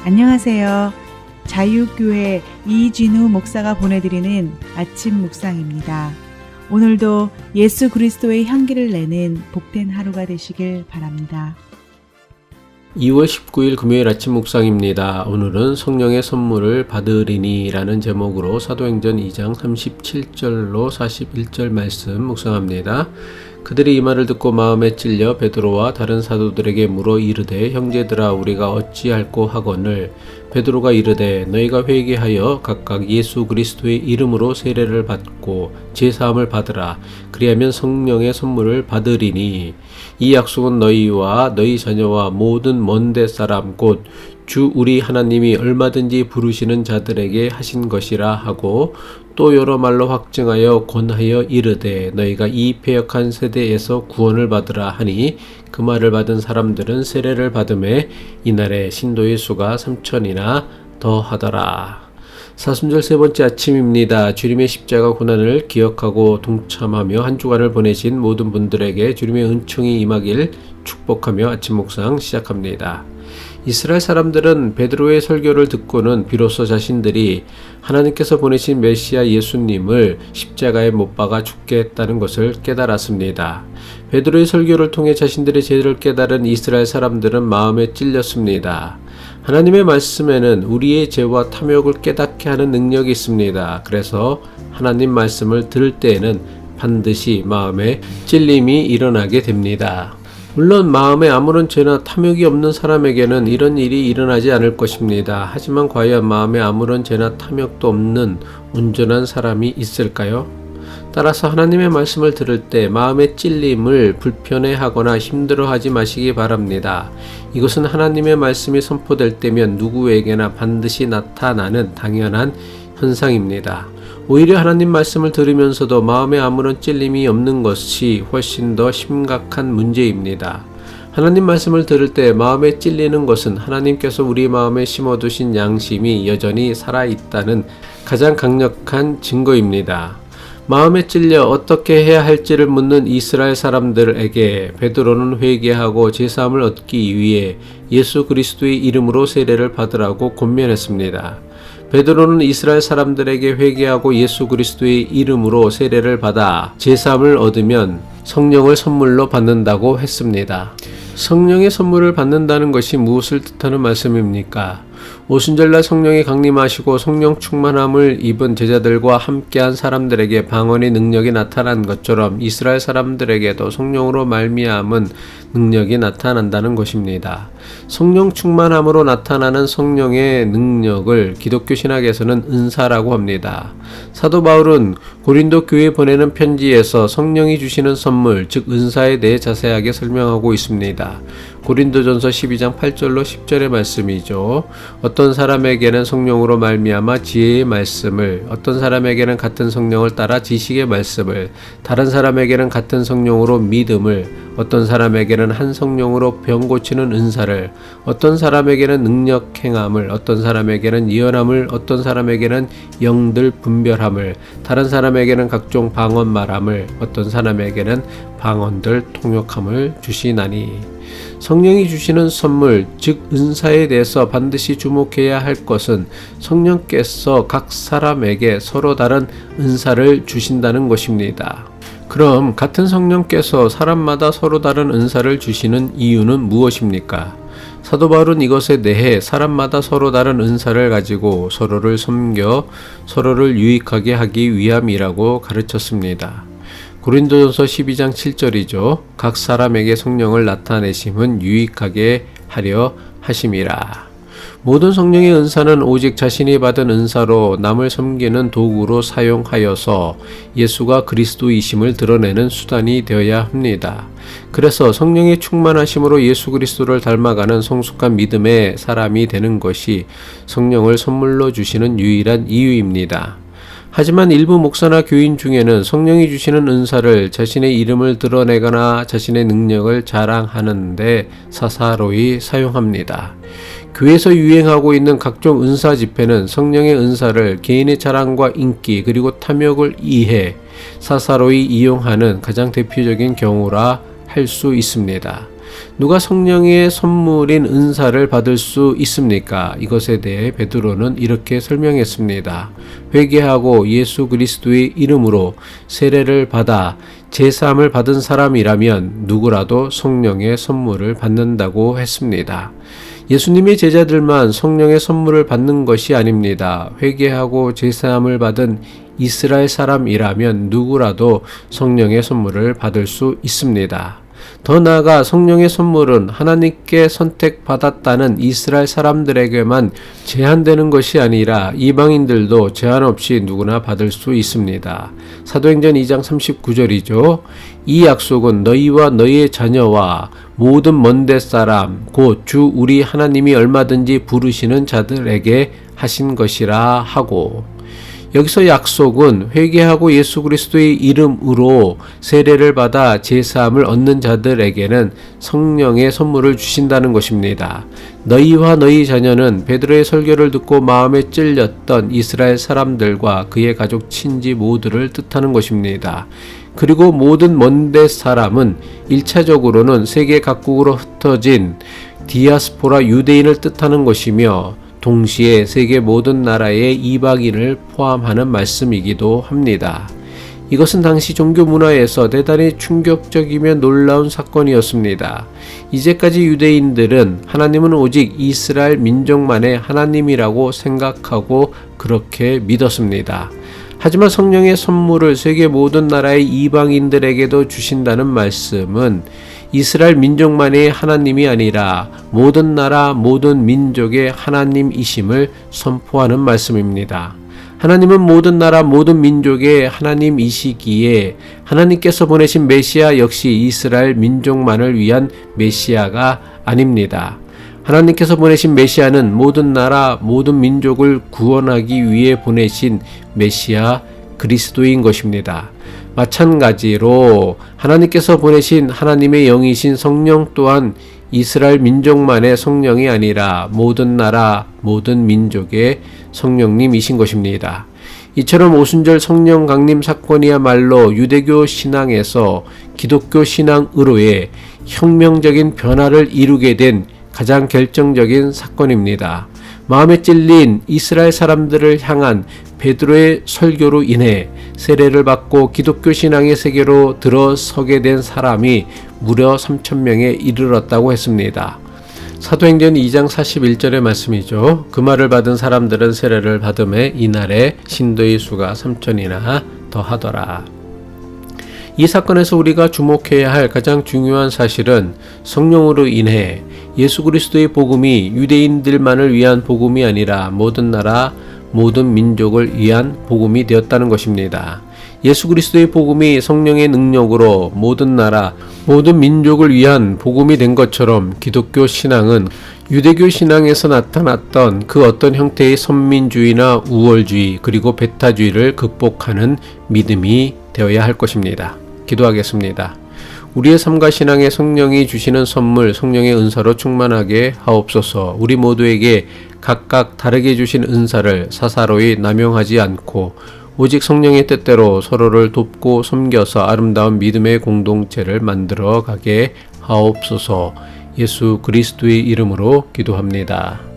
안녕하세요. 자유교회 이진우 목사가 보내드리는 아침 묵상입니다. 오늘도 예수 그리스도의 향기를 내는 복된 하루가 되시길 바랍니다. 2월 19일 금요일 아침 묵상입니다. 오늘은 성령의 선물을 받으리니 라는 제목으로 사도행전 2장 37절로 41절 말씀 묵상합니다. 그들이 이 말을 듣고 마음에 찔려 베드로와 다른 사도들에게 물어 이르되 형제들아 우리가 어찌할꼬 하거늘 베드로가 이르되 너희가 회개하여 각각 예수 그리스도의 이름으로 세례를 받고 제사함을 받으라. 그리하면 성령의 선물을 받으리니 이 약속은 너희와 너희 자녀와 모든 먼데 사람 곧 주 우리 하나님이 얼마든지 부르시는 자들에게 하신 것이라 하고 또 여러 말로 확증하여 권하여 이르되 너희가 이 패역한 세대에서 구원을 받으라 하니 그 말을 받은 사람들은 세례를 받음에 이날에 신도의 수가 3,000이나 더하더라. 사순절 세 번째 아침입니다. 주님의 십자가 고난을 기억하고 동참하며 한 주간을 보내신 모든 분들에게 주님의 은총이 임하길 축복하며 아침 묵상 시작합니다. 이스라엘 사람들은 베드로의 설교를 듣고는 비로소 자신들이 하나님께서 보내신 메시아 예수님을 십자가에 못 박아 죽게 했다는 것을 깨달았습니다. 베드로의 설교를 통해 자신들의 죄를 깨달은 이스라엘 사람들은 마음에 찔렸습니다. 하나님의 말씀에는 우리의 죄와 탐욕을 깨닫게 하는 능력이 있습니다. 그래서 하나님 말씀을 들을 때에는 반드시 마음에 찔림이 일어나게 됩니다. 물론 마음에 아무런 죄나 탐욕이 없는 사람에게는 이런 일이 일어나지 않을 것입니다. 하지만 과연 마음에 아무런 죄나 탐욕도 없는 온전한 사람이 있을까요? 따라서 하나님의 말씀을 들을 때 마음의 찔림을 불편해하거나 힘들어하지 마시기 바랍니다. 이것은 하나님의 말씀이 선포될 때면 누구에게나 반드시 나타나는 당연한 현상입니다. 오히려 하나님 말씀을 들으면서도 마음에 아무런 찔림이 없는 것이 훨씬 더 심각한 문제입니다. 하나님 말씀을 들을 때 마음에 찔리는 것은 하나님께서 우리 마음에 심어두신 양심이 여전히 살아있다는 가장 강력한 증거입니다. 마음에 찔려 어떻게 해야 할지를 묻는 이스라엘 사람들에게 베드로는 회개하고 제사함을 얻기 위해 예수 그리스도의 이름으로 세례를 받으라고 권면했습니다. 베드로는 이스라엘 사람들에게 회개하고 예수 그리스도의 이름으로 세례를 받아 제사함을 얻으면 성령을 선물로 받는다고 했습니다. 성령의 선물을 받는다는 것이 무엇을 뜻하는 말씀입니까? 오순절날 성령이 강림하시고 성령 충만함을 입은 제자들과 함께한 사람들에게 방언의 능력이 나타난 것처럼 이스라엘 사람들에게도 성령으로 말미암은 능력이 나타난다는 것입니다. 성령 충만함으로 나타나는 성령의 능력을 기독교 신학에서는 은사라고 합니다. 사도 바울은 고린도 교회에 보내는 편지에서 성령이 주시는 선물, 즉 은사에 대해 자세하게 설명하고 있습니다. 고린도전서 12장 8절로 10절의 말씀이죠. 어떤 사람에게는 성령으로 말미암아 지혜의 말씀을, 어떤 사람에게는 같은 성령을 따라 지식의 말씀을, 다른 사람에게는 같은 성령으로 믿음을, 어떤 사람에게는 한 성령으로 병 고치는 은사를, 어떤 사람에게는 능력 행함을, 어떤 사람에게는 예언함을, 어떤 사람에게는 영들 분별함을, 다른 사람에게는 각종 방언 말함을, 어떤 사람에게는 방언들 통역함을 주시나니. 성령이 주시는 선물, 즉 은사에 대해서 반드시 주목해야 할 것은 성령께서 각 사람에게 서로 다른 은사를 주신다는 것입니다. 그럼 같은 성령께서 사람마다 서로 다른 은사를 주시는 이유는 무엇입니까? 사도 바울은 이것에 대해 사람마다 서로 다른 은사를 가지고 서로를 섬겨 서로를 유익하게 하기 위함이라고 가르쳤습니다. 고린도전서 12장 7절이죠. 각 사람에게 성령을 나타내심은 유익하게 하려 하심이라. 모든 성령의 은사는 오직 자신이 받은 은사로 남을 섬기는 도구로 사용하여서 예수가 그리스도이심을 드러내는 수단이 되어야 합니다. 그래서 성령의 충만하심으로 예수 그리스도를 닮아가는 성숙한 믿음의 사람이 되는 것이 성령을 선물로 주시는 유일한 이유입니다. 하지만 일부 목사나 교인 중에는 성령이 주시는 은사를 자신의 이름을 드러내거나 자신의 능력을 자랑하는데 사사로이 사용합니다. 교회에서 유행하고 있는 각종 은사 집회는 성령의 은사를 개인의 자랑과 인기 그리고 탐욕을 이해 사사로이 이용하는 가장 대표적인 경우라 할 수 있습니다. 누가 성령의 선물인 은사를 받을 수 있습니까? 이것에 대해 베드로는 이렇게 설명했습니다. 회개하고 예수 그리스도의 이름으로 세례를 받아 제사함을 받은 사람이라면 누구라도 성령의 선물을 받는다고 했습니다. 예수님의 제자들만 성령의 선물을 받는 것이 아닙니다. 회개하고 제사함을 받은 이스라엘 사람이라면 누구라도 성령의 선물을 받을 수 있습니다. 더 나아가 성령의 선물은 하나님께 선택받았다는 이스라엘 사람들에게만 제한되는 것이 아니라 이방인들도 제한 없이 누구나 받을 수 있습니다. 사도행전 2장 39절이죠. 이 약속은 너희와 너희의 자녀와 모든 먼데 사람 곧 주 우리 하나님이 얼마든지 부르시는 자들에게 하신 것이라 하고, 여기서 약속은 회개하고 예수 그리스도의 이름으로 세례를 받아 제사함을 얻는 자들에게는 성령의 선물을 주신다는 것입니다. 너희와 너희 자녀는 베드로의 설교를 듣고 마음에 찔렸던 이스라엘 사람들과 그의 가족 친지 모두를 뜻하는 것입니다. 그리고 모든 먼데 사람은 1차적으로는 세계 각국으로 흩어진 디아스포라 유대인을 뜻하는 것이며 동시에 세계 모든 나라의 이방인을 포함하는 말씀이기도 합니다. 이것은 당시 종교 문화에서 대단히 충격적이며 놀라운 사건이었습니다. 이제까지 유대인들은 하나님은 오직 이스라엘 민족만의 하나님이라고 생각하고 그렇게 믿었습니다. 하지만 성령의 선물을 세계 모든 나라의 이방인들에게도 주신다는 말씀은 이스라엘 민족만의 하나님이 아니라 모든 나라 모든 민족의 하나님이심을 선포하는 말씀입니다. 하나님은 모든 나라 모든 민족의 하나님이시기에 하나님께서 보내신 메시아 역시 이스라엘 민족만을 위한 메시아가 아닙니다. 하나님께서 보내신 메시아는 모든 나라 모든 민족을 구원하기 위해 보내신 메시아 그리스도인 것입니다. 마찬가지로 하나님께서 보내신 하나님의 영이신 성령 또한 이스라엘 민족만의 성령이 아니라 모든 나라 모든 민족의 성령님이신 것입니다. 이처럼 오순절 성령 강림 사건이야말로 유대교 신앙에서 기독교 신앙으로의 혁명적인 변화를 이루게 된 가장 결정적인 사건입니다. 마음에 찔린 이스라엘 사람들을 향한 베드로의 설교로 인해 세례를 받고 기독교 신앙의 세계로 들어서게 된 사람이 무려 3,000명에 이르렀다고 했습니다. 사도행전 2장 41절의 말씀이죠. 그 말을 받은 사람들은 세례를 받음에 이날에 신도의 수가 3,000이나 더하더라. 이 사건에서 우리가 주목해야 할 가장 중요한 사실은 성령으로 인해 예수 그리스도의 복음이 유대인들만을 위한 복음이 아니라 모든 나라 모든 민족을 위한 복음이 되었다는 것입니다. 예수 그리스도의 복음이 성령의 능력으로 모든 나라 모든 민족을 위한 복음이 된 것처럼 기독교 신앙은 유대교 신앙에서 나타났던 그 어떤 형태의 선민주의나 우월주의 그리고 배타주의를 극복하는 믿음이 되어야 할 것입니다. 기도하겠습니다. 우리의 삶과 신앙에 성령이 주시는 선물, 성령의 은사로 충만하게 하옵소서. 우리 모두에게 각각 다르게 주신 은사를 사사로이 남용하지 않고 오직 성령의 뜻대로 서로를 돕고 섬겨서 아름다운 믿음의 공동체를 만들어 가게 하옵소서. 예수 그리스도의 이름으로 기도합니다.